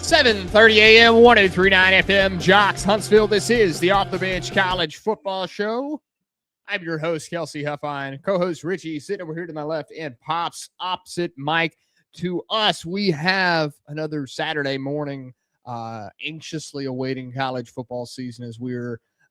7:30 a.m., 1039 FM, Jocks, Huntsville. This is the Off the Bench College Football Show. I'm your host, Kelsey Huffine, co-host Richie, sitting over here to my left, and Pops opposite Mike. To us, we have another Saturday morning, anxiously awaiting college football season as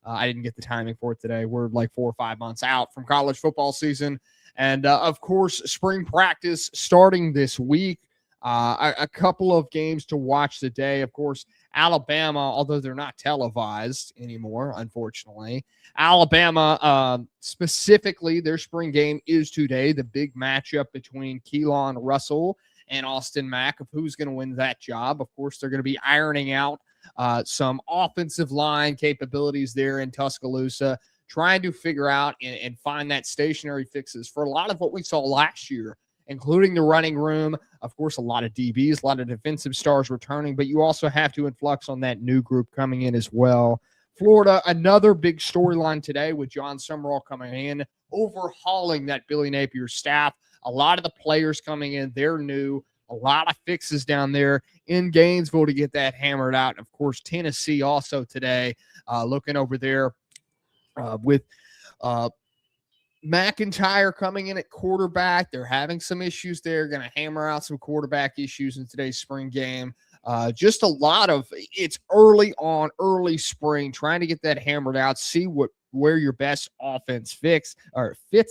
I didn't get the timing for it today. We're like 4 or 5 months out from college football season. And, of course, spring practice starting this week. A couple of games to watch today. Of course, Alabama, although they're not televised anymore, unfortunately. Alabama, specifically, their spring game is today. The big matchup between Keelan Russell and Austin Mack of who's going to win that job. Of course, they're going to be ironing out some offensive line capabilities there in Tuscaloosa, trying to figure out and find that stationary fixes for a lot of what we saw last year, including the running room. Of course, a lot of DBs, a lot of defensive stars returning, but you also have to influx on that new group coming in as well. Florida, another big storyline today with Jon Sumrall coming in, overhauling that Billy Napier staff. A lot of the players coming in, they're new. A lot of fixes down there in Gainesville to get that hammered out. Of course, Tennessee also today, looking over there with McIntyre coming in at quarterback. They're having some issues there. Going to hammer out some quarterback issues in today's spring game. Just a lot of it's early spring, trying to get that hammered out, see where your best offense fits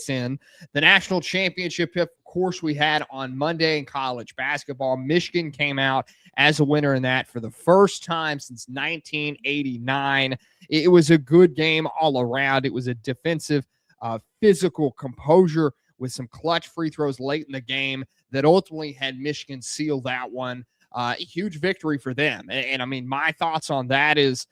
in. The national championship, of course, we had on Monday in college basketball. Michigan came out as a winner in that for the first time since 1989. It was a good game all around. It was a defensive, physical composure with some clutch free throws late in the game that ultimately had Michigan seal that one. A huge victory for them. And I mean, my thoughts on that is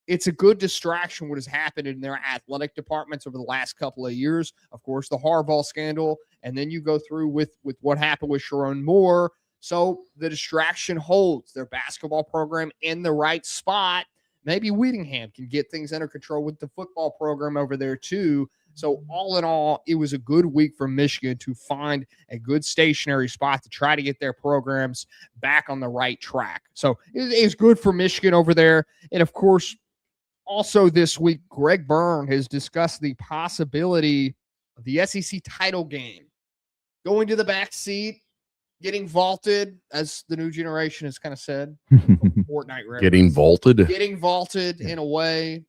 it's a good distraction what has happened in their athletic departments over the last couple of years. Of course, the Harbaugh scandal, and then you go through with what happened with Sharon Moore. So the distraction holds their basketball program in the right spot. Maybe Whittingham can get things under control with the football program over there too. So all in all, it was a good week for Michigan to find a good stationary spot to try to get their programs back on the right track. So it's good for Michigan over there. And, of course, also this week, Greg Byrne has discussed the possibility of the SEC title game going to the back seat, getting vaulted, as the new generation has kind of said. Fortnite reference. Getting vaulted? Getting vaulted in a way.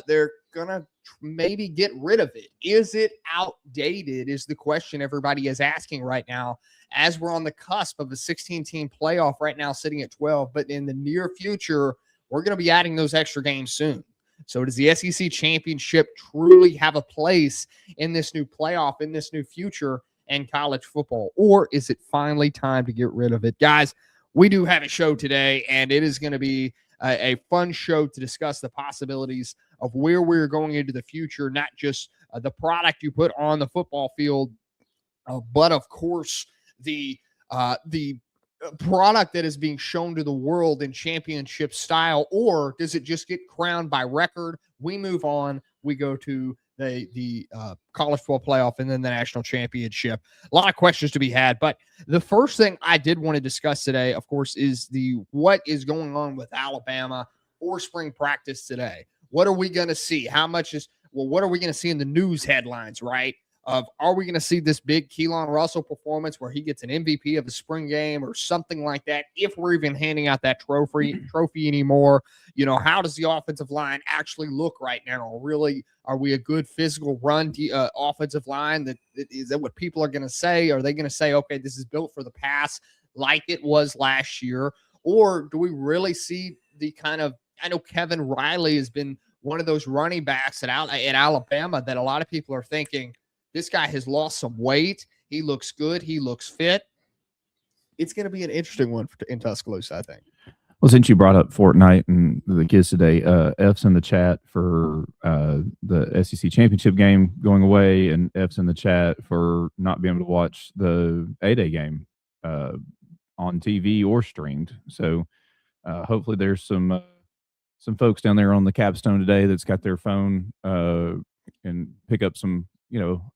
They're going to maybe get rid of it. Is it outdated is the question everybody is asking right now, as we're on the cusp of a 16-team playoff right now sitting at 12. But in the near future, we're going to be adding those extra games soon. So does the SEC championship truly have a place in this new playoff, in this new future in college football? Or is it finally time to get rid of it? Guys, we do have a show today, and it is going to be a fun show to discuss the possibilities of where we're going into the future, not just the product you put on the football field, but of course the product that is being shown to the world in championship style. Or does it just get crowned by record? We move on. We go to the college football playoff and then the national championship. A lot of questions to be had, but the first thing I did want to discuss today, of course, is what is going on with Alabama for spring practice today. What are we going to see? What are we going to see in the news headlines, right? Are we going to see this big Keelan Russell performance where he gets an MVP of the spring game or something like that? If we're even handing out that trophy anymore, how does the offensive line actually look right now? Really, are we a good physical run offensive line? Is that what people are going to say? Are they going to say, okay, this is built for the pass like it was last year? Or do we really see the kind of, I know Kevin Riley has been one of those running backs at Alabama that a lot of people are thinking, this guy has lost some weight. He looks good. He looks fit. it's going to be an interesting one in Tuscaloosa, I think. Well, since you brought up Fortnite and the kids today, F's in the chat for the SEC championship game going away, and F's in the chat for not being able to watch the A-Day game on TV or streamed. So hopefully there's some folks down there on the capstone today that's got their phone and pick up some,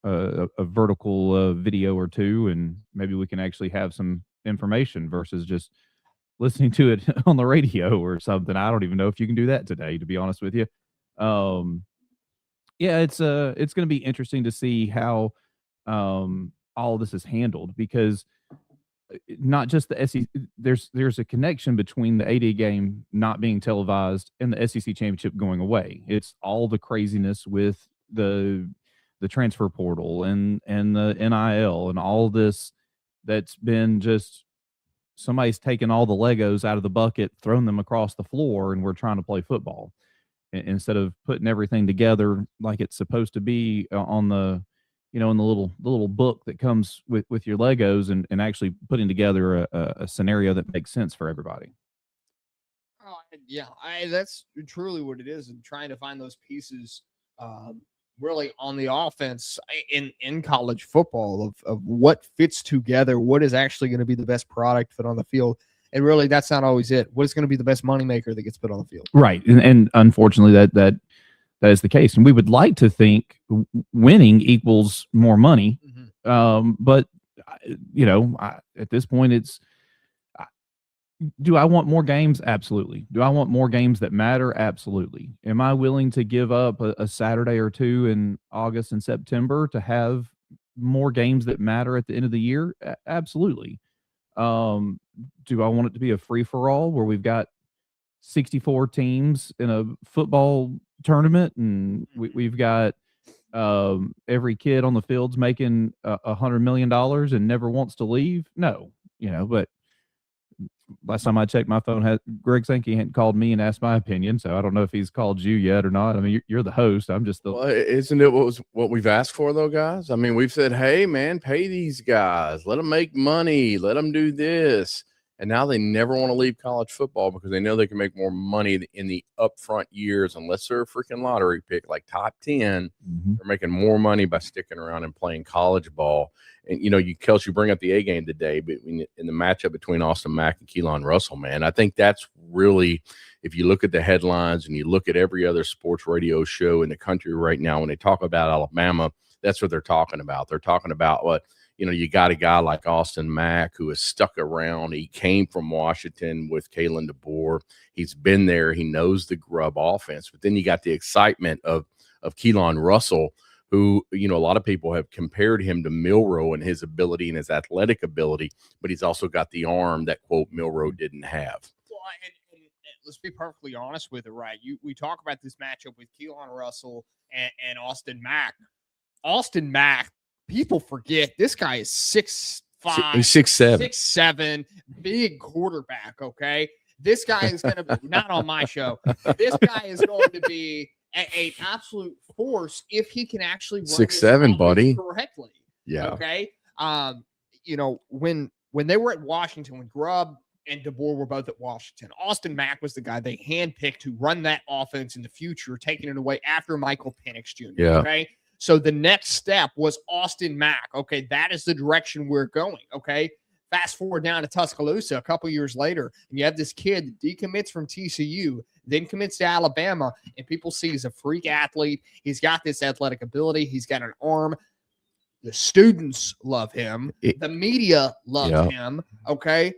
a vertical video or two, and maybe we can actually have some information versus just listening to it on the radio or something. I don't even know if you can do that today, to be honest with you. Yeah, it's going to be interesting to see how all of this is handled, because not just the SEC, there's a connection between the A-Day game not being televised and the SEC championship going away. It's all the craziness with the transfer portal and the NIL and all this that's been just somebody's taken all the Legos out of the bucket, thrown them across the floor, and we're trying to play football instead of putting everything together like it's supposed to be on the, in the little book that comes with your Legos, and actually putting together a scenario that makes sense for everybody. Oh, yeah, that's truly what it is, and trying to find those pieces really on the offense in college football of what fits together, what is actually going to be the best product fit on the field. And really, that's not always it. What is going to be the best moneymaker that gets put on the field? Right. And unfortunately, that is the case. And we would like to think winning equals more money. Mm-hmm. But, at this point, do I want more games? Absolutely. Do I want more games that matter? Absolutely. Am I willing to give up a Saturday or two in August and September to have more games that matter at the end of the year? Absolutely. Do I want it to be a free-for-all where we've got 64 teams in a football tournament and we've got every kid on the field's making $100 million and never wants to leave? No, but last time I checked my phone, Greg Sankey hadn't called me and asked my opinion, so I don't know if he's called you yet or not. I mean, you're the host. I'm just the. Well, isn't it what we've asked for, though, guys? I mean, we've said, hey, man, pay these guys. Let them make money. Let them do this. And now they never want to leave college football because they know they can make more money in the upfront years. Unless they're a freaking lottery pick like top 10, mm-hmm. They're making more money by sticking around and playing college ball. And, Kelsey, you bring up the A game today, but in the matchup between Austin Mack and Keelan Russell, man, I think that's really, if you look at the headlines and you look at every other sports radio show in the country right now, when they talk about Alabama, that's what they're talking about. They're talking about what, you got a guy like Austin Mack who has stuck around. He came from Washington with Kalen DeBoer. He's been there. He knows the grub offense. But then you got the excitement of Keelan Russell, who, a lot of people have compared him to Milroe and his ability and his athletic ability, but he's also got the arm that, quote, Milroe didn't have. Well, and let's be perfectly honest with it, right? We talk about this matchup with Keelan Russell and Austin Mack. Austin Mack, people forget this guy is 6'5", he's 6'7", 6'7", big quarterback. Okay, this guy is going to be not on my show. This guy is going to be an absolute force if he can actually run 6'7", buddy, correctly. Yeah. Okay. When they were at Washington, when Grubb and DeBoer were both at Washington, Austin Mack was the guy they handpicked to run that offense in the future, taking it away after Michael Penix Jr. Yeah. Okay. So the next step was Austin Mack. Okay, that is the direction we're going. Okay, fast forward down to Tuscaloosa a couple years later, and you have this kid that decommits from TCU, then commits to Alabama, and people see he's a freak athlete. He's got this athletic ability. He's got an arm. The students love him. The media loves him. Okay,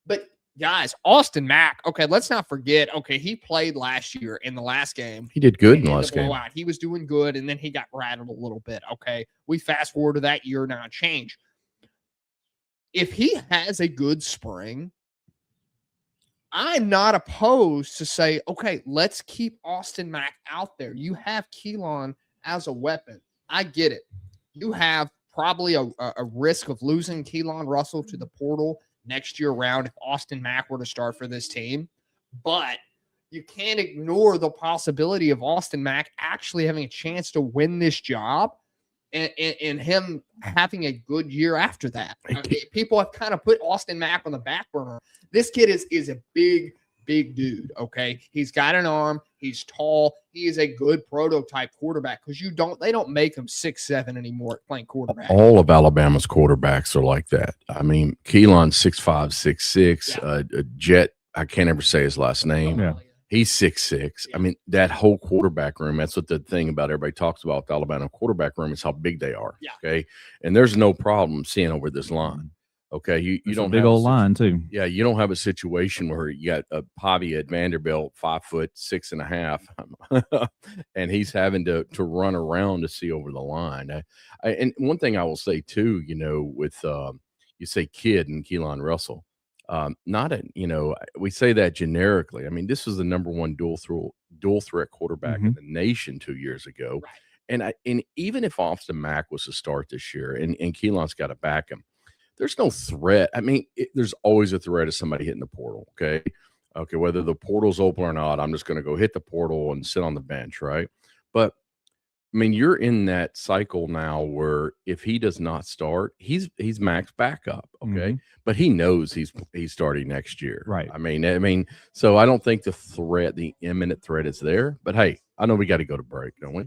but guys, Austin Mack, okay, let's not forget, okay, he played last year in the last game. He did good in the last game. He was doing good, and then he got rattled a little bit, okay? We fast forward to that year now change. If he has a good spring, I'm not opposed to say, okay, let's keep Austin Mack out there. You have Keelan as a weapon. I get it. You have probably a risk of losing Keelan Russell to the portal next year round if Austin Mack were to start for this team. But you can't ignore the possibility of Austin Mack actually having a chance to win this job and him having a good year after that. People have kind of put Austin Mack on the back burner. This kid is a big dude. Okay. He's got an arm. He's tall. He is a good prototype quarterback because they don't make him 6'7" anymore playing quarterback. All of Alabama's quarterbacks are like that. I mean, Keelan's 6'5", 6'6". Jet, I can't ever say his last name. Yeah. He's 6'6". I mean, that whole quarterback room, that's what the thing about everybody talks about the Alabama quarterback room is how big they are. Yeah. Okay. And there's no problem seeing over this line. Okay. You don't big have old line too. Yeah. You don't have a situation where you got a Pavia at Vanderbilt, 5'6.5", and he's having to run around to see over the line. And one thing I will say too, with you say kid and Keelan Russell, we say that generically. I mean, this was the number one dual threat quarterback in the nation 2 years ago. Right. And even if Austin Mack was to start this year and Keelan's got to back him, there's no threat. I mean, there's always a threat of somebody hitting the portal. Okay. Whether the portal's open or not, I'm just going to go hit the portal and sit on the bench. Right. But I mean, you're in that cycle now where if he does not start, he's Max backup. Okay. But he knows he's starting next year. Right. I mean, so I don't think the imminent threat is there. But hey, I know we got to go to break, don't we?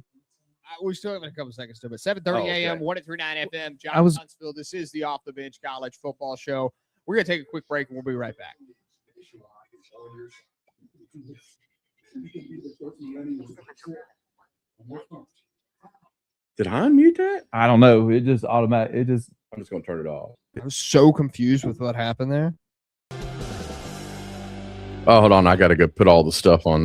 We still have a couple seconds to, but 7:30 a.m., 103.9 FM, Huntsville. This is the Off the Bench College Football Show. We're going to take a quick break, and we'll be right back. Did I unmute that? I don't know. It just automatic. I'm just going to turn it off. I was so confused with what happened there. Oh, hold on. I got to go put all the stuff on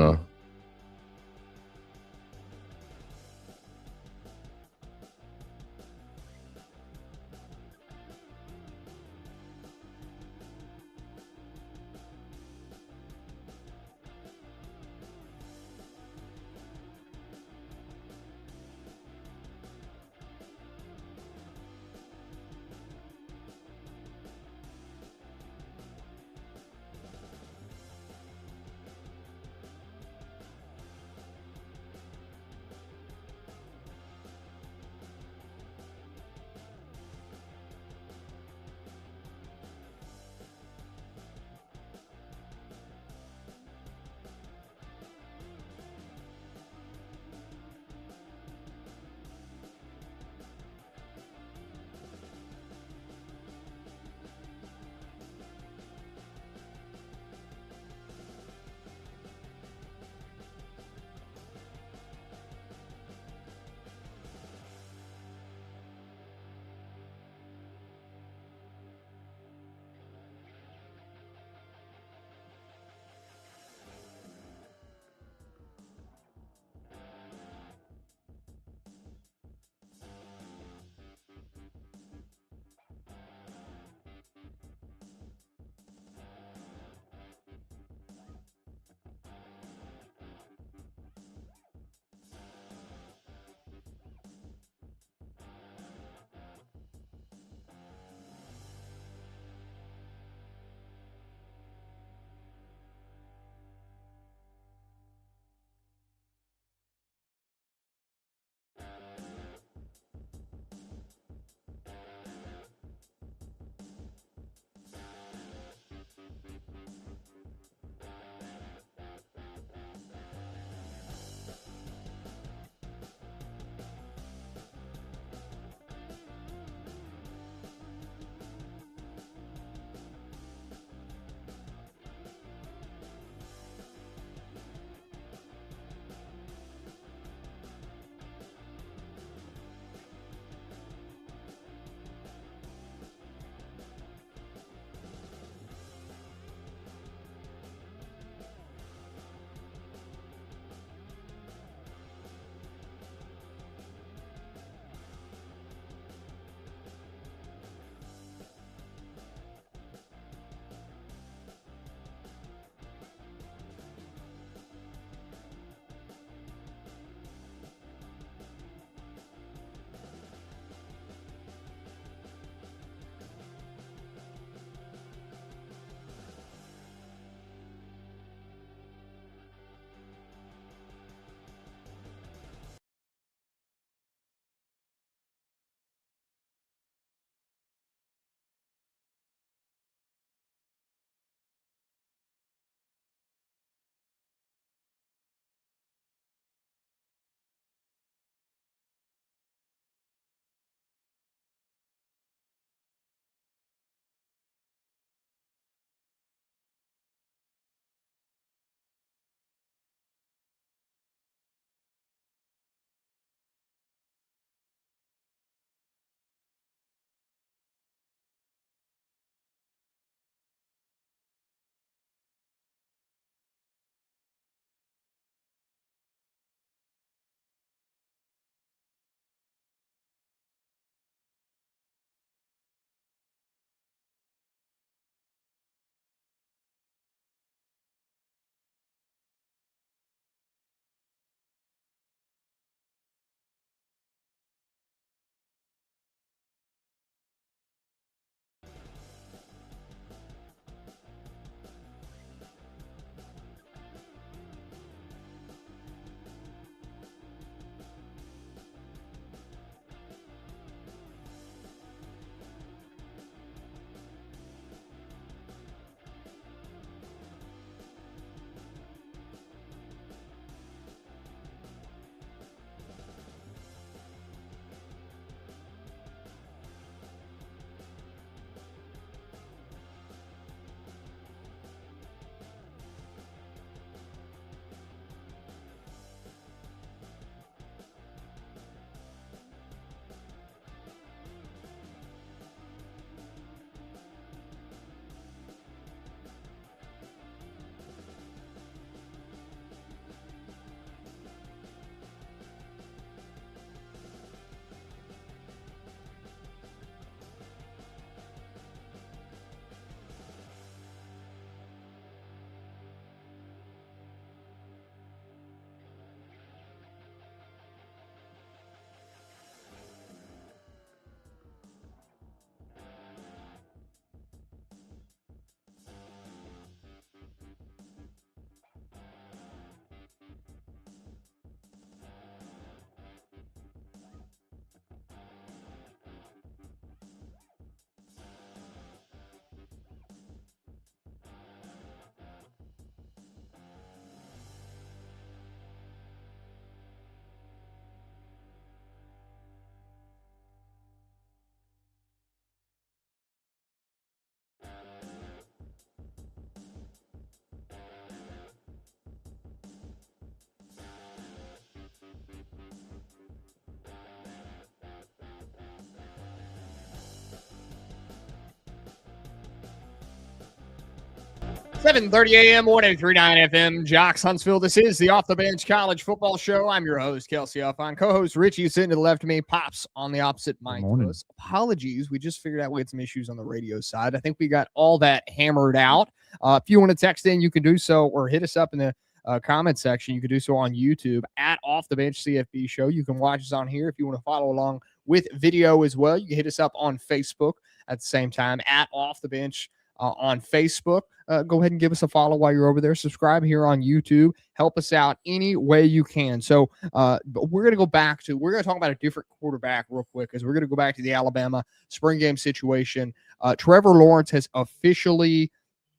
7:30 a.m., 103.9 FM, Jocks Huntsville. This is the Off the Bench College Football Show. I'm your host, Kelsey Uffine. Co-host Richie sitting to the left of me. Pops on the opposite mic to us. Apologies. We just figured out we had some issues on the radio side. I think we got all that hammered out. If you want to text in, you can do so, or hit us up in the comment section. You can do so on YouTube at Off the Bench CFB Show. You can watch us on here if you want to follow along with video as well. You can hit us up on Facebook at the same time at Off the Bench on Facebook. Go ahead and give us a follow while you're over there. Subscribe here on YouTube. Help us out any way you can. So but we're going to talk about a different quarterback real quick, because we're going to go back to the Alabama spring game situation. Trevor Lawrence has officially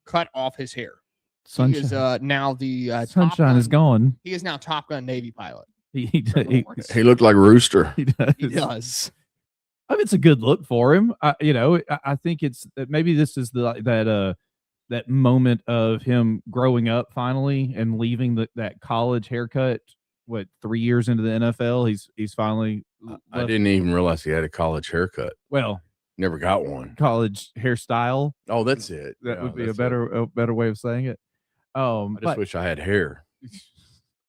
cut off his hair. Sunshine. He is now the Sunshine is gone. He is now Top Gun Navy pilot. He looked like Rooster. He does. He does. I mean, it's a good look for him. I think it's maybe this is that moment of him growing up finally and leaving that college haircut. What, 3 years into the NFL, he's finally. I didn't even realize he had a college haircut. Well, never got one. College hairstyle. Oh, that's it. That would be a better way of saying it. I just wish I had hair.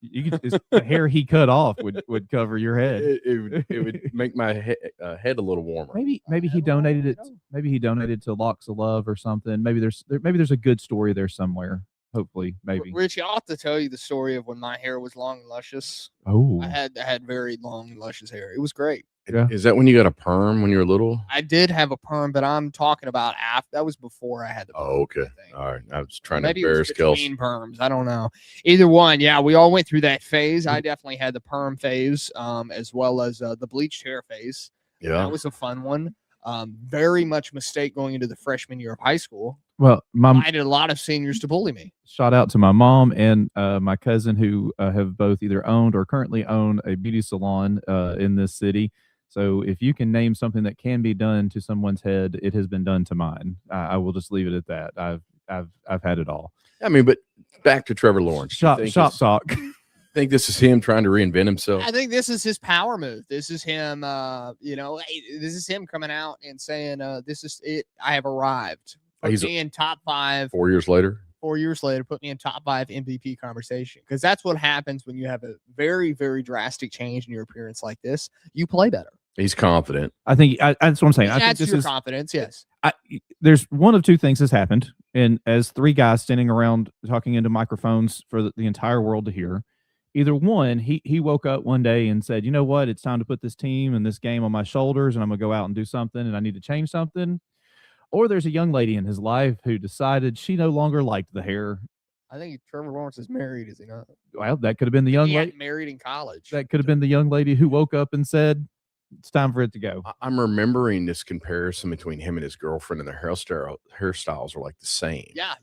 You could, the hair he cut off would cover your head. It would make my head a little warmer. Maybe he donated it. Maybe he donated to Locks of Love or something. Maybe there's a good story there somewhere. Hopefully, maybe. Richie, I'll have to tell you the story of when my hair was long and luscious. Oh, I had very long and luscious hair. It was great. Yeah. Is that when you got a perm when you were little? I did have a perm, but I'm talking about after. That was before I had the perm. Oh, okay. All right. I was trying Maybe to embarrass Kelsey. Perms. I don't know. Either one. Yeah, we all went through that phase. I definitely had the perm phase, as well as the bleached hair phase. Yeah. That was a fun one. Very much mistake going into the freshman year of high school. Well, I did a lot of seniors to bully me. Shout out to my mom and my cousin, who have both either owned or currently own a beauty salon in this city. So if you can name something that can be done to someone's head, it has been done to mine. I will just leave it at that. I've had it all. I mean, but back to Trevor Lawrence. Shop talk. Think this is him trying to reinvent himself? I think this is his power move. This is him, this is him coming out and saying, this is it. I have arrived. Put me in top 5. 4 years later? 4 years later, put me in top 5 MVP conversation. Because that's what happens when you have a very, very drastic change in your appearance like this. You play better. He's confident. I think that's what I'm saying. I think this is confidence. Yes. There's one of two things has happened. And as 3 guys standing around talking into microphones for the entire world to hear, either one, he woke up one day and said, you know what, it's time to put this team and this game on my shoulders, and I'm going to go out and do something, and I need to change something. Or there's a young lady in his life who decided she no longer liked the hair. I think Trevor Lawrence is married, is he not? Well, that could have been the young lady. Married in college. That could have been the young lady who woke up and said, it's time for it to go. I'm remembering this comparison between him and his girlfriend, and their hairstyles are like the same. Yeah.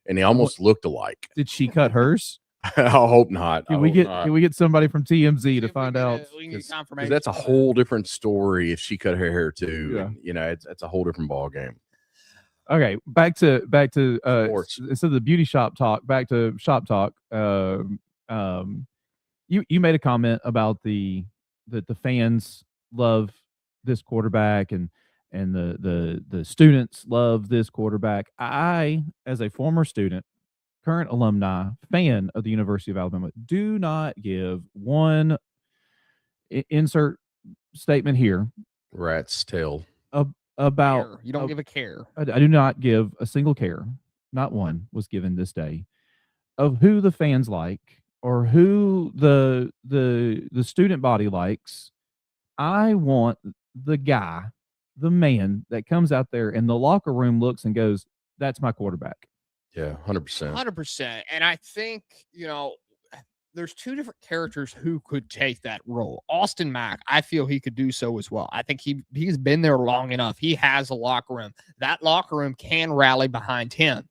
And they almost looked alike. Did she cut hers? I hope not. Can we get somebody from TMZ to find out? Because that's a whole different story if she cut her hair too. Yeah. And, it's a whole different ball game. Okay, back to instead of the beauty shop talk, back to shop talk. You made a comment about the fans love this quarterback and the students love this quarterback. I, as a former student, current alumni, fan of the University of Alabama, do not give one insert statement here. Rat's tail. About care. You don't give a care. I do not give a single care. Not one was given this day of who the fans like or who the student body likes. I want the guy, the man that comes out there in the locker room looks and goes, "That's my quarterback." Yeah, 100%. 100%. And I think, there's 2 different characters who could take that role. Austin Mack, I feel he could do so as well. I think he's been there long enough. He has a locker room. That locker room can rally behind him.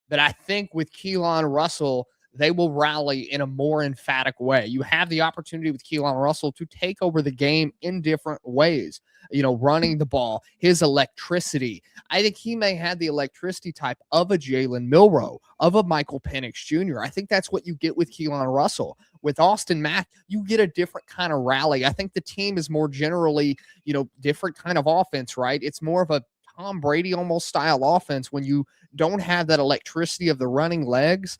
But I think with Keelan Russell, they will rally in a more emphatic way. You have the opportunity with Keelan Russell to take over the game in different ways. Running the ball, his electricity. I think he may have the electricity type of a Jalen Milroe, of a Michael Penix Jr. I think that's what you get with Keelan Russell. With Austin Mack, you get a different kind of rally. I think the team is more generally, different kind of offense, right? It's more of a Tom Brady almost style offense when you don't have that electricity of the running legs,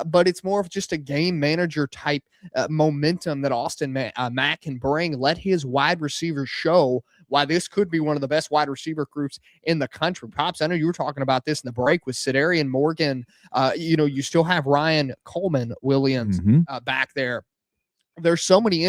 but it's more of just a game manager type momentum that Austin Mack can bring. Let his wide receivers show why this could be one of the best wide receiver groups in the country. Pops, I know you were talking about this in the break with Sedarian Morgan. You still have Ryan Coleman Williams back there. There's so many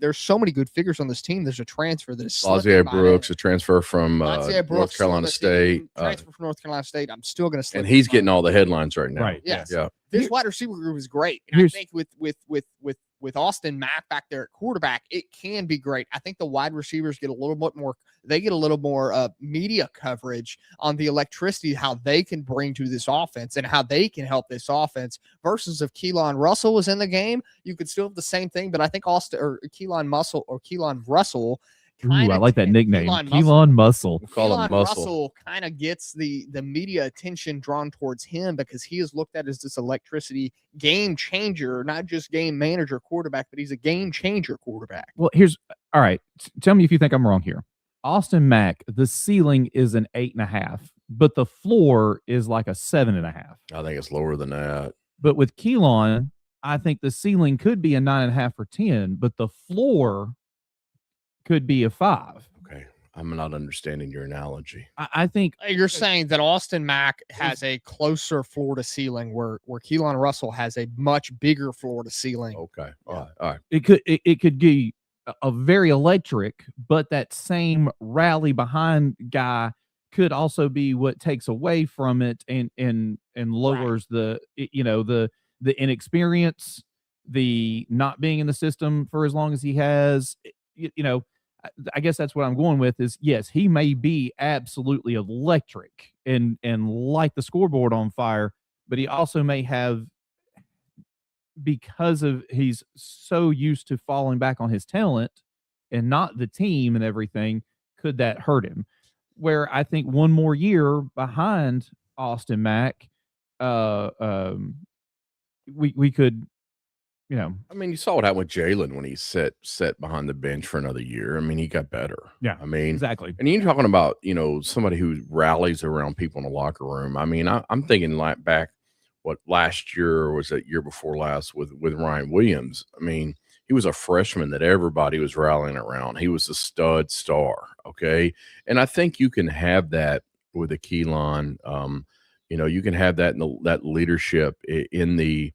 there's so many good figures on this team. There's a transfer that is Lazier Brooks, a transfer from North Carolina State. Transfer from North Carolina State. I'm still going to slip. And he's getting all the headlines right now. Right. Yes. Yeah. This wide receiver group is great. And I think with Austin Mack back there at quarterback, it can be great. I think the wide receivers get a little bit more. They get a little more media coverage on the electricity, how they can bring to this offense and how they can help this offense. Versus if Keelan Russell was in the game, you could still have the same thing. But I think Keelan Russell. Ooh, I like that nickname, Keelan Muscle. We'll call him Muscle. Russell kind of gets the media attention drawn towards him because he is looked at as this electricity game changer, not just game manager quarterback, but he's a game changer quarterback. Well, all right. Tell me if you think I'm wrong here. Austin Mack, the ceiling is an 8.5, but the floor is like a 7.5. I think it's lower than that. But with Keelan, I think the ceiling could be a 9.5 or 10, but the floor could be a 5. Okay. I'm not understanding your analogy. I think you're saying that Austin Mack has a closer floor to ceiling where Keelan Russell has a much bigger floor to ceiling. Okay. All right. It could be a very electric, but that same rally behind guy could also be what takes away from it and lowers the inexperience, the not being in the system for as long as he has. I guess that's what I'm going with is, yes, he may be absolutely electric and light the scoreboard on fire, but he also may have, because of he's so used to falling back on his talent and not the team and everything, could that hurt him? Where I think one more year behind Austin Mack, we could, I mean, you saw what happened with Jalen when he sat behind the bench for another year. I mean, he got better. Yeah, I mean, exactly. And you're talking about, somebody who rallies around people in the locker room. I mean, I'm thinking like back, what, last year, or was that year before last with Ryan Williams? I mean, he was a freshman that everybody was rallying around. He was a stud star. Okay. And I think you can have that with a Keelan. You can have that that leadership in the,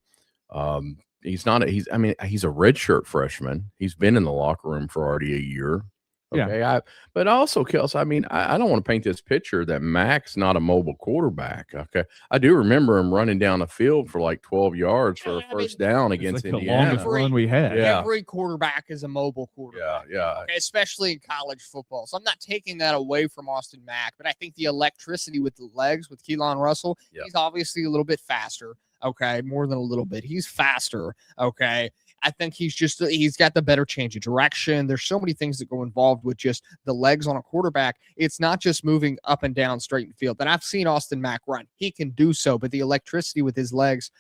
he's a redshirt freshman. He's been in the locker room for already a year. Okay. Yeah. But also, Kels, I mean, I don't want to paint this picture that Mac's not a mobile quarterback. Okay. I do remember him running down the field for like 12 yards for a first down against like Indiana. The longest run we had. Yeah. Every quarterback is a mobile quarterback. Yeah. Okay, especially in college football. So I'm not taking that away from Austin Mack, but I think the electricity with the legs with Keelan Russell, he's obviously a little bit faster. Okay, more than a little bit. He's faster. Okay. I think he's got the better change of direction. There's so many things that go involved with just the legs on a quarterback. It's not just moving up and down straight in field. And I've seen Austin Mack run. He can do so, but the electricity with his legs,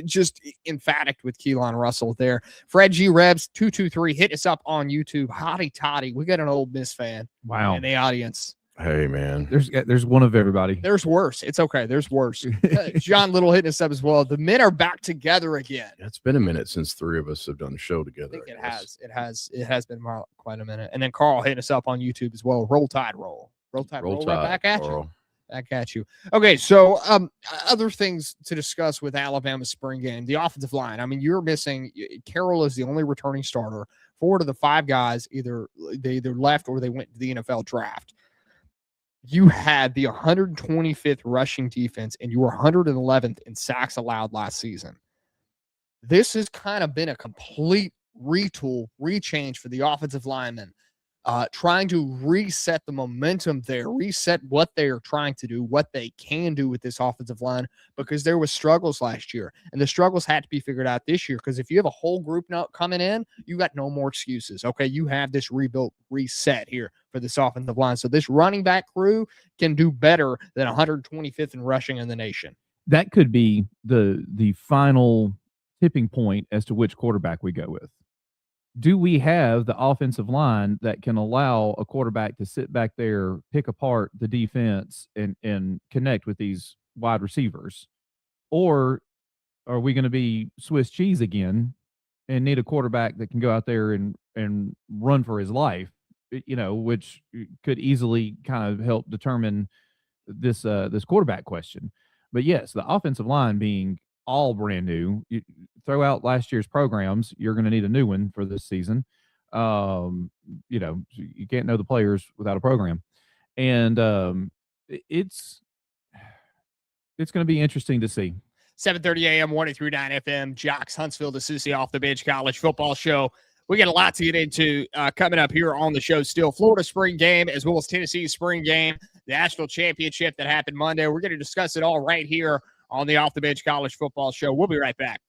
just emphatic with Keelan Russell there. Fred G. Rebs 223, hit us up on YouTube. Hottie toddy. We got an Ole Miss fan in the audience. Hey, man. There's one of everybody. There's worse. It's okay. There's worse. John Little hitting us up as well. The men are back together again. It's been a minute since three of us have done a show together. I think it has been quite a minute. And then Carl hitting us up on YouTube as well. Roll Tide Roll. Roll Tide Roll right back at you. Back at you. Okay, so other things to discuss with Alabama's spring game. The offensive line. I mean, you're missing. Carroll is the only returning starter. 4 of the 5 guys they either left or they went to the NFL draft. You had the 125th rushing defense, and you were 111th in sacks allowed last season. This has kind of been a complete rechange for the offensive linemen, trying to reset the momentum there, reset what they are trying to do, what they can do with this offensive line, because there was struggles last year, and the struggles had to be figured out this year, because if you have a whole group now coming in, you got no more excuses. Okay, you have this rebuilt reset here for this offensive line. So this running back crew can do better than 125th in rushing in the nation. That could be the final tipping point as to which quarterback we go with. do we have the offensive line that can allow a quarterback to sit back there, pick apart the defense, and connect with these wide receivers? Or are we going to be Swiss cheese again and need a quarterback that can go out there and run for his life, which could easily kind of help determine this quarterback question. But yes, the offensive line being all brand new, you throw out last year's programs, you're going to need a new one for this season. You can't know the players without a program, and it's going to be interesting to see. 7:30 a.m. 103.9 FM, Jocks Huntsville, the Sissy Off the Bench College Football Show. We got a lot to get into coming up here on the show still. Florida spring game as well as Tennessee's spring game, the national championship that happened Monday. We're going to discuss it all right here on the Off the Bench College Football Show. We'll be right back.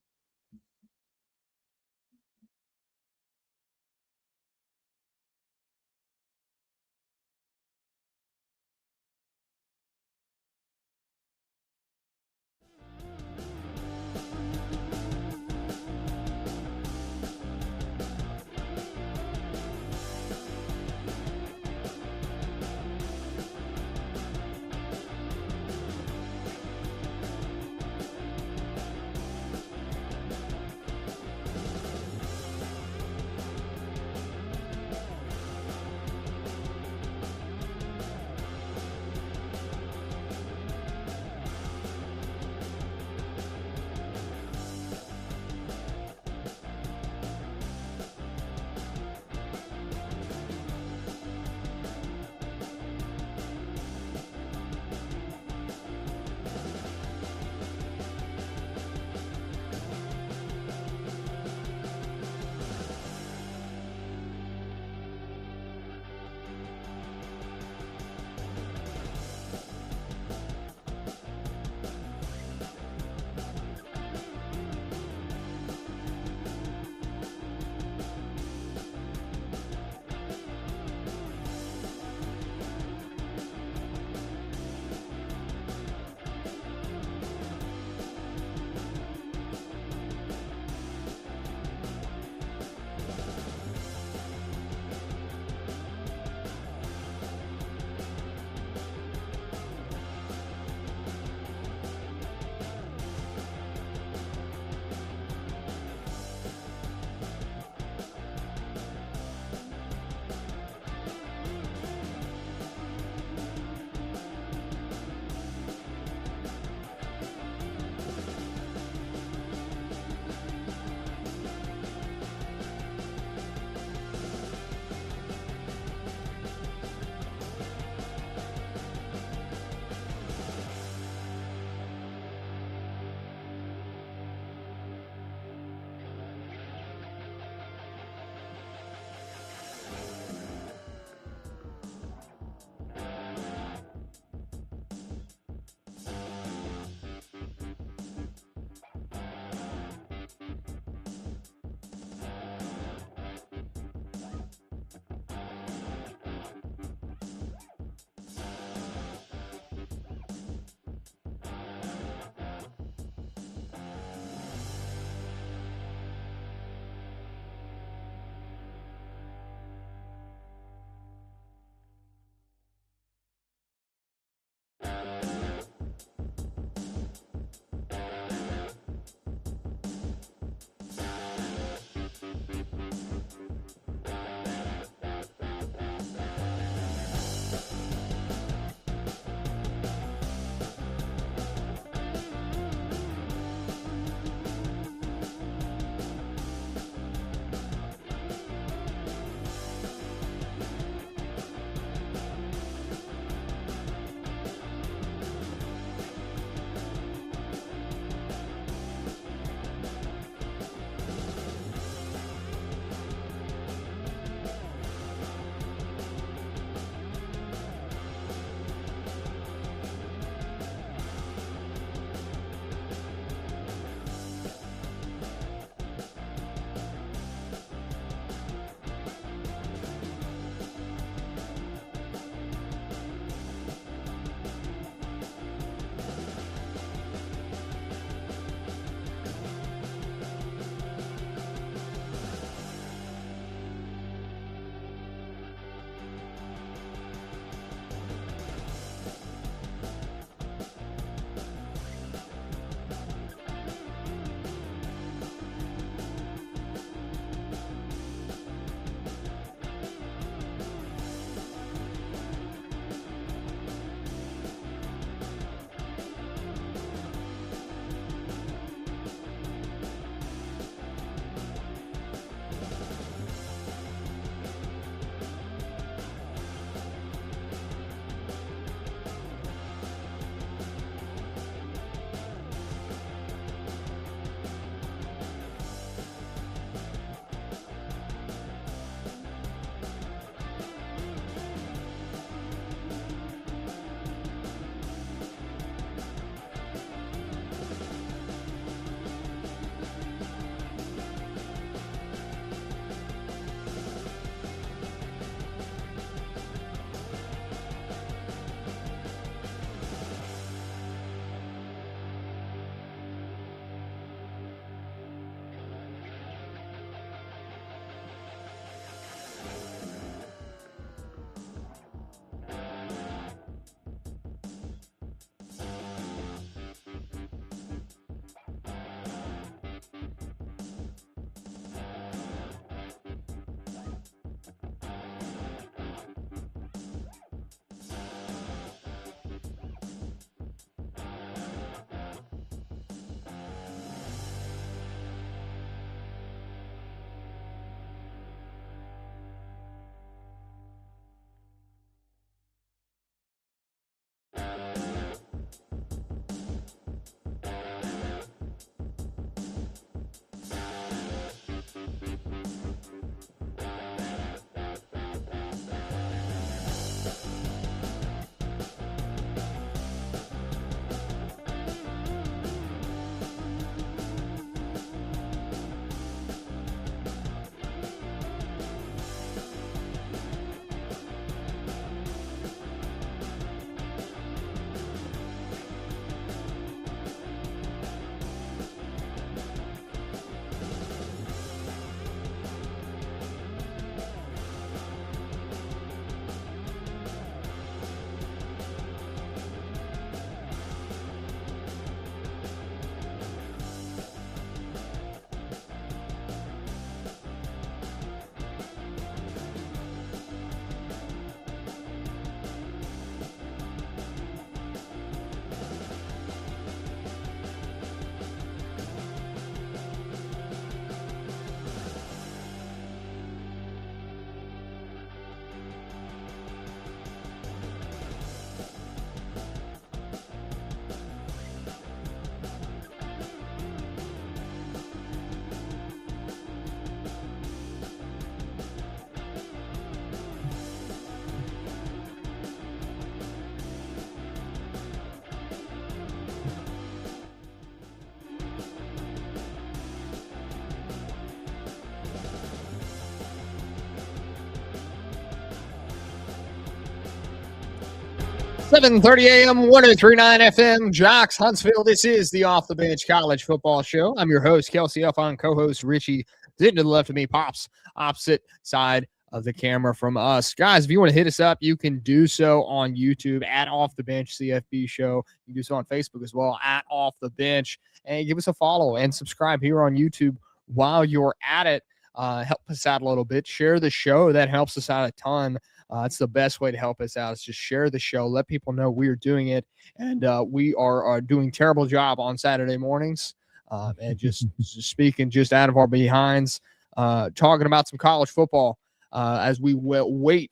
7:30 a.m., 103.9 FM, Jocks, Huntsville. This is the Off the Bench College Football Show. I'm your host, Kelsey Elfon, co-host Richie. Sitting to the left of me, Pops, opposite side of the camera from us. Guys, if you want to hit us up, you can do so on YouTube at Off the Bench CFB Show. You can do so on Facebook as well at Off the Bench. And give us a follow and subscribe here on YouTube while you're at it. Help us out a little bit. Share the show. That helps us out a ton. It's the best way to help us out. Is just share the show. Let people know we're doing it. And we are doing a terrible job on Saturday mornings. And just speaking just out of our behinds, talking about some college football as we wait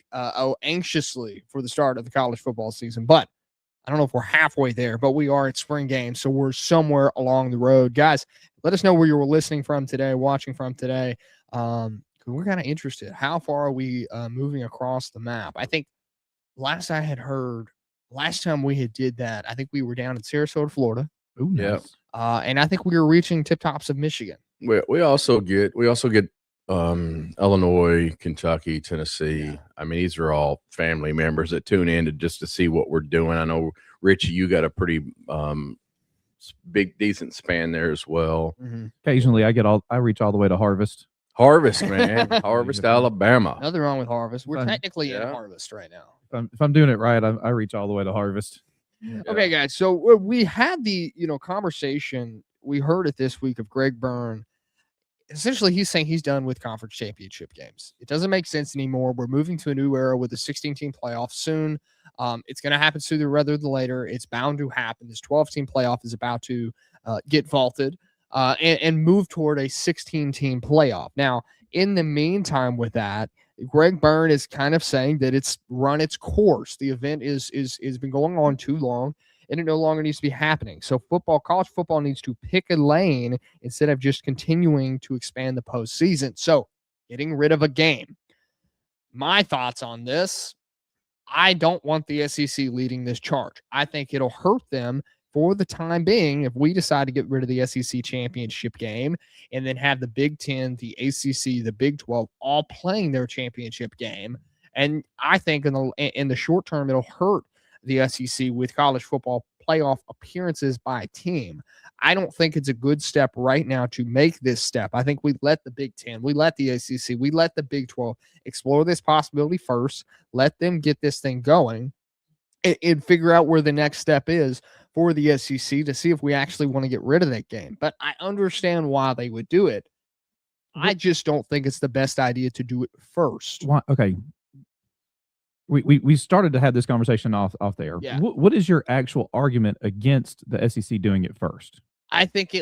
anxiously for the start of the college football season. But I don't know if we're halfway there, but we are at spring game, so we're somewhere along the road. Guys, let us know where you were listening from today, watching from today. We're kind of interested. How far are we moving across the map? I think last I had heard, last time we had did that, I think we were down in Sarasota, Florida. Ooh, nice. And I think we were reaching tip tops of Michigan. We also get Illinois, Kentucky, Tennessee. Yeah. I mean, these are all family members that tune in to see what we're doing. I know, Richie, you got a pretty big, decent span there as well. Mm-hmm. Occasionally, I reach all the way to Harvest. Harvest, man. Harvest, Alabama. Nothing wrong with Harvest. We're technically in Harvest right now. If I'm doing it right, I reach all the way to Harvest. Yeah. Okay, guys. So we had the conversation. We heard it this week of Greg Byrne. Essentially, he's saying he's done with conference championship games. It doesn't make sense anymore. We're moving to a new era with a 16-team playoff soon. It's going to happen sooner rather than later. It's bound to happen. This 12-team playoff is about to get vaulted and move toward a 16-team playoff. Now, in the meantime with that, Greg Byrne is kind of saying that it's run its course. The event is been going on too long, and it no longer needs to be happening. So college football needs to pick a lane instead of just continuing to expand the postseason. So getting rid of a game. My thoughts on this, I don't want the SEC leading this charge. I think it'll hurt them for the time being if we decide to get rid of the SEC championship game and then have the Big Ten, the ACC, the Big 12 all playing their championship game. And I think in the short term, it'll hurt the SEC with college football playoff appearances by team. I don't think it's a good step right now to make this step. I think we let the Big Ten, we let the ACC, we let the Big 12 explore this possibility first, let them get this thing going and figure out where the next step is for the SEC to see if we actually want to get rid of that game. But I understand why they would do it. I just don't think it's the best idea to do it first. Why? Okay. We started to have this conversation off there. Yeah. What is your actual argument against the SEC doing it first? I think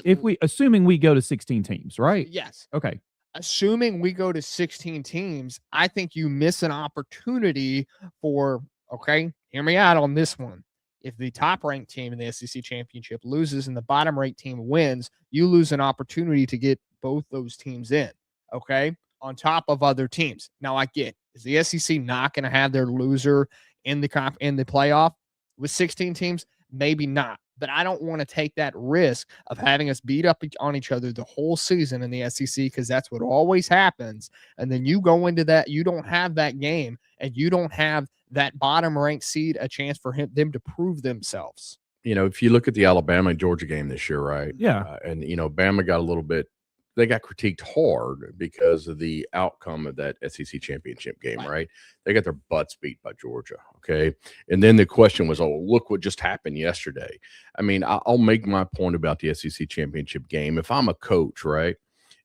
assuming we go to 16 teams, right? Yes. Okay. Assuming we go to 16 teams, I think you miss an opportunity for, okay, hear me out on this one. If the top-ranked team in the SEC championship loses and the bottom-ranked team wins, you lose an opportunity to get both those teams in, okay, on top of other teams. Now, I get, is the SEC not going to have their loser in the playoff with 16 teams? Maybe not. But I don't want to take that risk of having us beat up on each other the whole season in the SEC because that's what always happens. And then you go into that, you don't have that game, and you don't have that bottom-ranked seed a chance for them to prove themselves. If you look at the Alabama-Georgia game this year, right? Yeah. And Bama got a little bit – they got critiqued hard because of the outcome of that SEC championship game, right? They got their butts beat by Georgia, okay? And then the question was, oh, look what just happened yesterday. I mean, I'll make my point about the SEC championship game. If I'm a coach, right,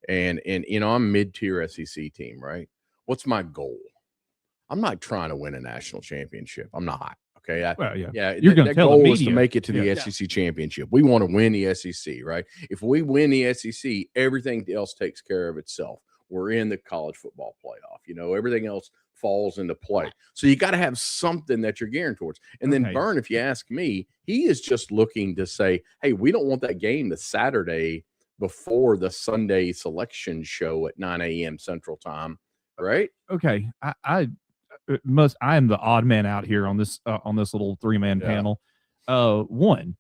and I'm mid-tier SEC team, right, what's my goal? I'm not trying to win a national championship. I'm not. Okay. You're going to tell goal the is to media. make it to the SEC championship. We want to win the SEC, right? If we win the SEC, everything else takes care of itself. We're in the college football playoff. Everything else falls into play. So you got to have something that you're gearing towards. And then Byrne, if you ask me, he is just looking to say, hey, we don't want that game the Saturday before the Sunday selection show at 9 a.m. Central Time, right? Okay. I am the odd man out here on this little three-man panel. One,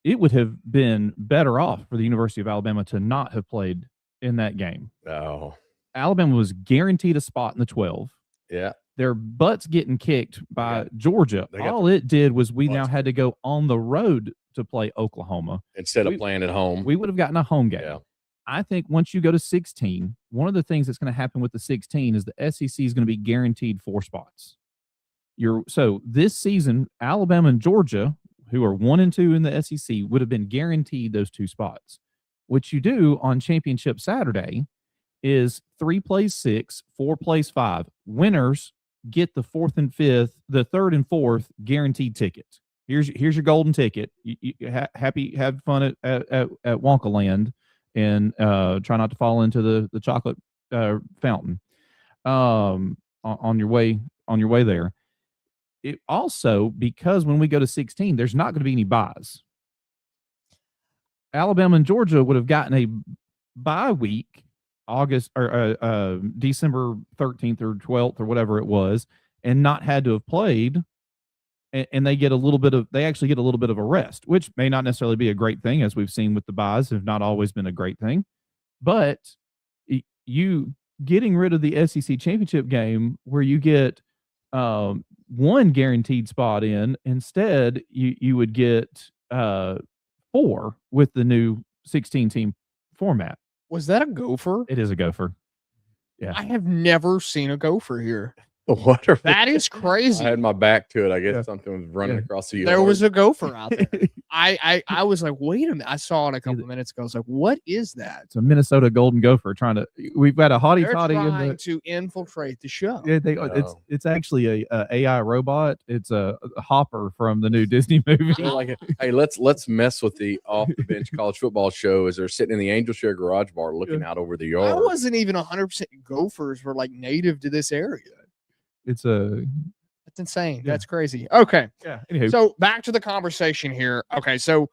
it would have been better off for the University of Alabama to not have played in that game. Oh, Alabama was guaranteed a spot in the 12. Yeah. their butts getting kicked by Georgia. they got All it did was we now butts had to go on the road to play Oklahoma. instead of playing at home. We would have gotten a home game. Yeah. I think once you go to 16, one of the things that's going to happen with the 16 is the SEC is going to be guaranteed 4 spots. So this season, Alabama and Georgia, who are 1 and 2 in the SEC, would have been guaranteed those 2 spots. What you do on Championship Saturday is 3 plays 6, 4 plays 5. Winners get the 4th and 5th, the 3rd and 4th guaranteed ticket. Here's your golden ticket. Have fun at Wonka Land, and try not to fall into the chocolate fountain on your way there. It also, because when we go to 16, there's not going to be any buys. Alabama and Georgia would have gotten a bye week, August or December 13th or 12th or whatever it was, and not had to have played. And they actually get a little bit of a rest, which may not necessarily be a great thing, as we've seen with the buys have not always been a great thing. But you getting rid of the SEC championship game where you get 1 guaranteed spot in, instead you would get 4 with the new 16-team format. Was that a gopher? It is a gopher. Yeah. I have never seen a gopher here. What are That is crazy. I had my back to it. I guess something was running across the yard. There was a gopher out there. I was like, wait a minute. I saw it a couple of minutes ago. I was like, what is that? It's a Minnesota golden gopher we've got a hottie They're totty trying to infiltrate the show. Yeah, it's actually a AI robot. It's a Hopper from the new Disney movie. Hey, let's mess with the off the bench college football show as they're sitting in the Angel Share Garage Bar looking out over the yard. I wasn't even 100% gophers were like native to this area. That's insane. Yeah. That's crazy. Okay. Yeah. Anywho. So back to the conversation here. Okay. So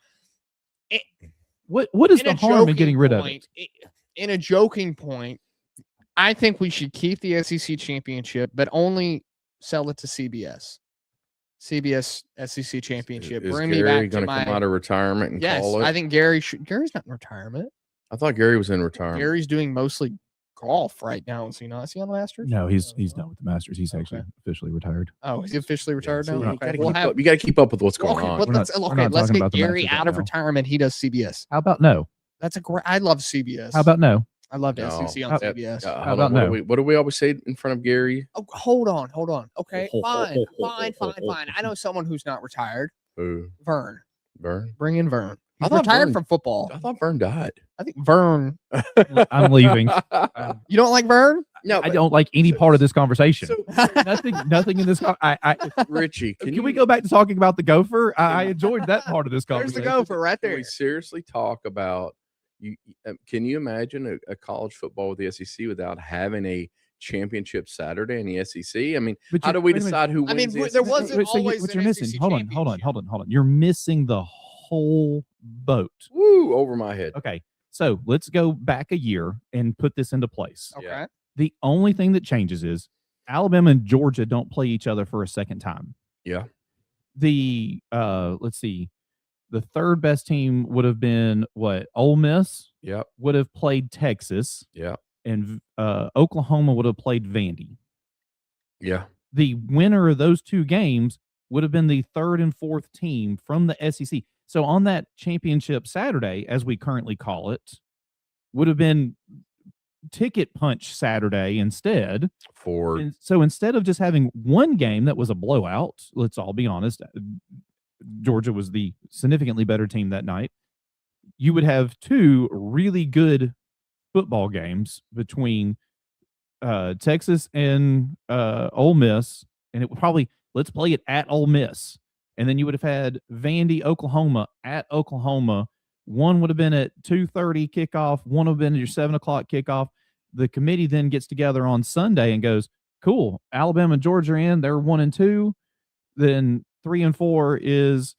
what is the harm in getting rid of it? In a joking point, I think we should keep the SEC championship, but only sell it to CBS. CBS SEC championship. Is Bring Gary me back to going to come out of retirement and call it? I think Gary's not in retirement. I thought Gary was in retirement. Gary's doing mostly golf right now. Is he not? Is he on the Masters? No, he's done with the Masters. He's actually officially retired. Oh, he's officially retired now? You got to keep up with what's going on. Let's get Gary out of retirement. He does CBS. How about no? That's a great. I love CBS. How about no? I love the SEC on CBS. How about no? What do we always say in front of Gary? Oh, hold on. Okay, fine. I know someone who's not retired. Who? Vern. Bring in Vern. He's thought retired Vern- from football. I thought Vern died. I think Vern. I'm leaving. You don't like Vern? No, I don't like any part of this conversation. Nothing in this. Richie, can we go back to talking about the gopher? I enjoyed that part of this There's conversation. the gopher right Can there. we seriously talk about you? Can you imagine a college football with the SEC without having a championship Saturday in the SEC? I mean, how do we decide who wins? There wasn't always what an you're missing. SEC Hold on. You're missing the whole boat. Woo, over my head. Okay, so let's go back a year and put this into place. Okay. Yeah. The only thing that changes is Alabama and Georgia don't play each other for a second time. Yeah. The let's see, the third best team would have been what? Ole Miss. Yep. Would have played Texas. Yeah. And Oklahoma would have played Vandy. Yeah. The winner of those 2 games would have been the 3rd and 4th team from the SEC. So on that championship Saturday, as we currently call it, would have been ticket punch Saturday instead. So instead of just having 1 game that was a blowout, let's all be honest, Georgia was the significantly better team that night. You would have 2 really good football games between Texas and Ole Miss, and it would probably, let's play it at Ole Miss. And then you would have had Vandy, Oklahoma at Oklahoma. One would have been at 2:30 kickoff. One would have been at your 7 o'clock kickoff. The committee then gets together on Sunday and goes, cool, Alabama and Georgia are in. They're 1 and 2. Then 3 and 4 is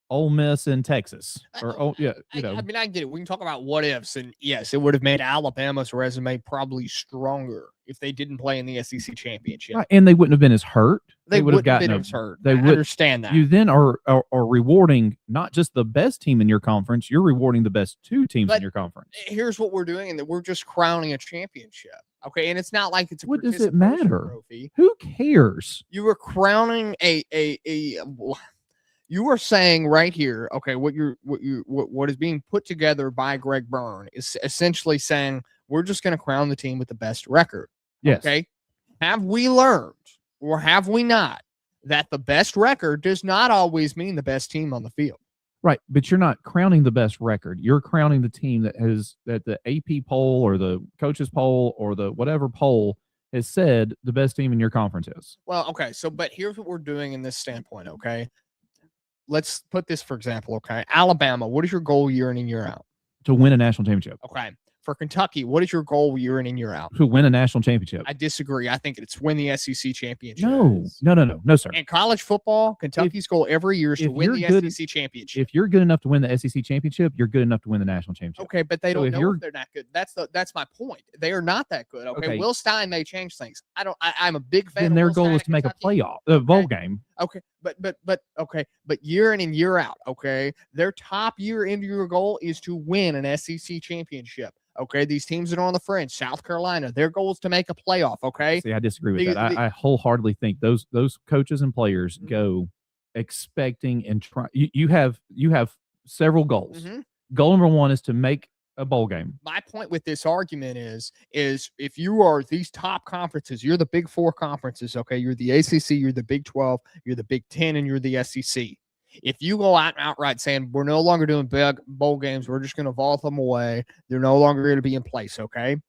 Ole Miss and Texas. I get it. We can talk about what ifs, and yes, it would have made Alabama's resume probably stronger if they didn't play in the SEC championship. Right, and they wouldn't have been as hurt. They would have gotten been as hurt. They I would understand that. You then are rewarding not just the best team in your conference, you're rewarding the best 2 teams in your conference. Here's what we're doing, and we're just crowning a championship. Okay, and it's not like it's a What does it participation matter? trophy. Who cares? You were crowning you are saying right here, okay, what is being put together by Greg Byrne is essentially saying we're just going to crown the team with the best record. Yes. Okay. Have we learned or have we not that the best record does not always mean the best team on the field? Right, but you're not crowning the best record. You're crowning the team that the AP poll or the coaches poll or the whatever poll has said the best team in your conference is. Well, okay, but here's what we're doing in this standpoint, okay? Let's put this, for example, okay? Alabama, what is your goal year in and year out? To win a national championship. Okay. For Kentucky, what is your goal year in and year out? To win a national championship. I disagree. I think it's win the SEC championship. No, sir. In college football, Kentucky's goal every year is to win the SEC championship. If you're good enough to win the SEC championship, you're good enough to win the national championship. Okay, but they don't know if they're not good. That's my point. They are not that good. Okay. Will Stein may change things. I'm a big fan. Then their goal is to make a playoff, a bowl game. Okay, but year in and year out, okay, their top year into your goal is to win an SEC championship. Okay, these teams that are on the fringe, South Carolina, their goal is to make a playoff. Okay, see, I disagree with that. I wholeheartedly think those coaches and players go expecting and try. You have several goals. Mm-hmm. Goal number one is to make a bowl game. My point with this argument is if you are these top conferences, you're the Big Four conferences. Okay, you're the ACC, you're the Big 12, you're the Big 10, and you're the SEC. If you go out and outright saying we're no longer doing big bowl games, we're just going to vault them away, they're no longer going to be in place, okay?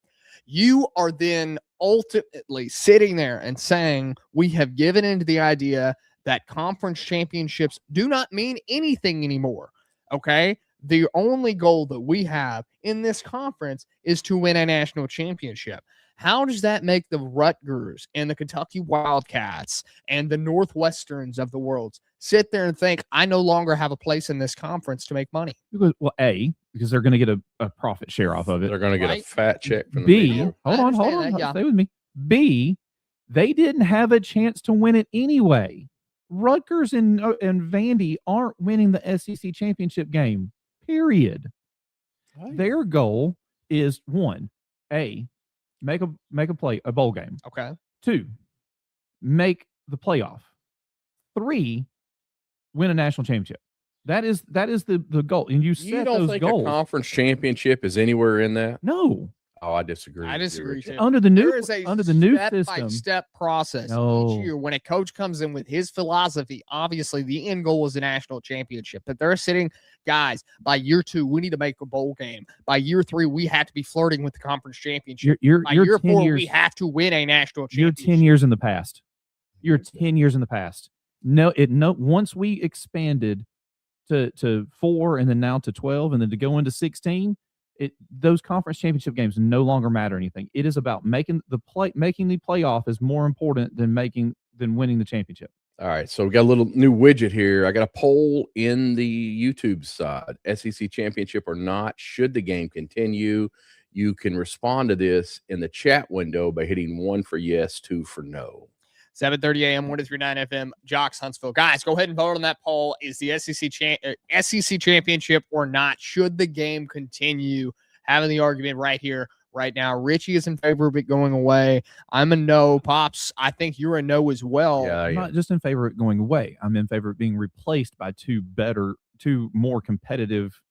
You are then ultimately sitting there and saying we have given into the idea that conference championships do not mean anything anymore, okay? The only goal that we have in this conference is to win a national championship. How does that make the Rutgers and the Kentucky Wildcats and the Northwesterns of the world sit there and think, I no longer have a place in this conference to make money? Well, A, because they're going to get a profit share off of it. They're going to get a fat check from the B, media. hold on. Stay with me. B, they didn't have a chance to win it anyway. Rutgers and Vandy aren't winning the SEC championship game, period. Right. Their goal is one, A, make a bowl game. Okay. 2, make the playoff. 3, win a national championship. That is the goal. And you set those goals. A conference championship is anywhere in that? No. Oh, I disagree. I disagree too. Under the new step system, by step process. No. Each year, when a coach comes in with his philosophy, obviously the end goal is a national championship. But they're sitting, guys, by year 2, we need to make a bowl game. By year 3, we have to be flirting with the conference championship. By year 4, we have to win a national championship. You're 10 years in the past. You're 10 years in the past. Once we expanded to 4 and then now to 12 and then to go into 16. Those conference championship games no longer matter anything. It is about making the playoff is more important than winning the championship. All right, so we got a little new widget here. I got a poll in the YouTube side: SEC championship or not? Should the game continue? You can respond to this in the chat window by hitting 1 for yes, 2 for no. 7:30 a.m. 103.9 FM. Jocks Huntsville, guys, go ahead and vote on that poll. Is the SEC championship or not? Should the game continue? Having the argument right here, right now. Richie is in favor of it going away. I'm a no. Pops, I think you're a no as well. Yeah, I'm not just in favor of it going away. I'm in favor of being replaced by two more competitive,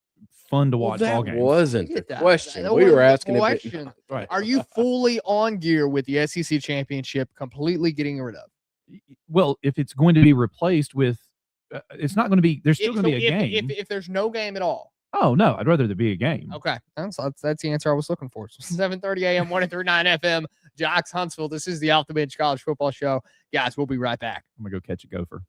fun to watch ball games. That wasn't the question. We were asking question. Right. Are you fully on gear with the SEC championship completely getting rid of? Well, if it's going to be replaced with, it's not going to be. There's still going to be a game. If there's no game at all. Oh no, I'd rather there be a game. Okay, that's the answer I was looking for. 7:30 a.m. 103.9 FM. Jocks Huntsville. This is the Off the Bench College Football Show, guys. We'll be right back. I'm gonna go catch a gopher.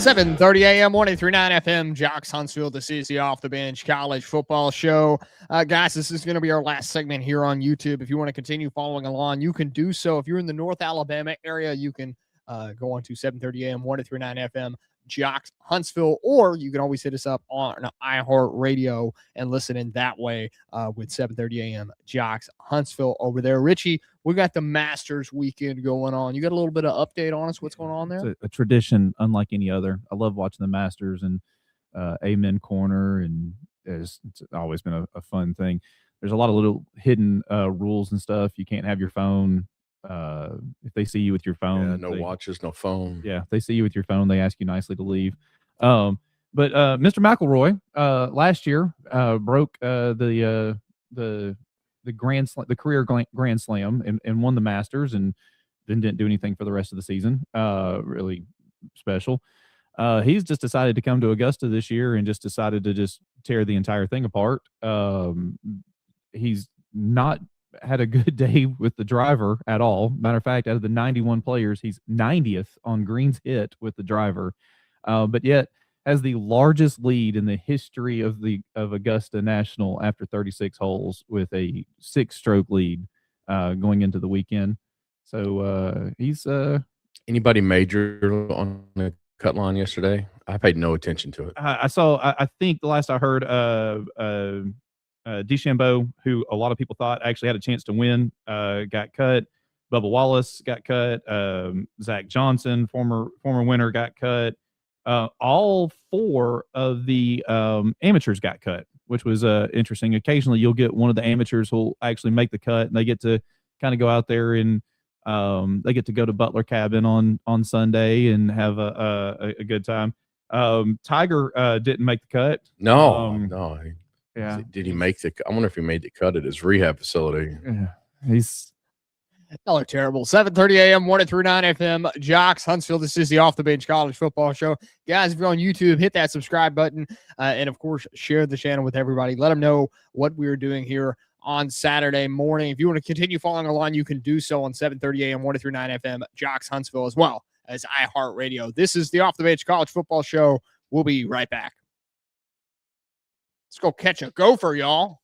7:30 a.m. 103.9 FM, Jocks Huntsville. This is the Off the Bench College Football Show. Guys, this is going to be our last segment here on YouTube. If you want to continue following along, you can do so. If you're in the North Alabama area, you can go on to 7:30 a.m. 103.9 FM, Jocks Huntsville, or you can always hit us up on iHeartRadio and listen in that way with 7:30 a.m. Jocks Huntsville over there. Richie, we got the Masters weekend going on. You got a little bit of update on us? What's going on there? It's a tradition unlike any other. I love watching the Masters and Amen Corner, and it's always been a fun thing. There's a lot of little hidden rules and stuff. You can't have your phone. If they see you with your phone, no watches, no phone. Yeah, if they see you with your phone, they ask you nicely to leave. But Mr. McElroy last year broke the career Grand Slam and won the Masters, and then didn't do anything for the rest of the season. Really special. He's just decided to come to Augusta this year and just decided to just tear the entire thing apart. He's not had a good day with the driver at all. Matter of fact, out of the 91 players, he's 90th on greens hit with the driver, but yet has the largest lead in the history of Augusta National after 36 holes with a 6-stroke lead going into the weekend. So he's anybody major on the cut line yesterday? I paid no attention to it. I saw. I think the last I heard, DeChambeau, who a lot of people thought actually had a chance to win, got cut. Bubba Wallace got cut. Zach Johnson, former winner, got cut. All 4 of the amateurs got cut, which was interesting. Occasionally, you'll get one of the amateurs who'll actually make the cut, and they get to kind of go out there and they get to go to Butler Cabin on Sunday and have a good time. Tiger didn't make the cut. No. Yeah. Did he make the? I wonder if he made the cut at his rehab facility. Yeah, he's. Y'all are terrible. 7:30 a.m. 103.9 FM, Jocks Huntsville. This is the Off the Bench College Football Show. Guys, if you're on YouTube, hit that subscribe button, and of course, share the channel with everybody. Let them know what we're doing here on Saturday morning. If you want to continue following along, you can do so on 7:30 a.m. 103.9 FM, Jocks Huntsville, as well as iHeartRadio. This is the Off the Bench College Football Show. We'll be right back. Let's go catch a gopher, y'all.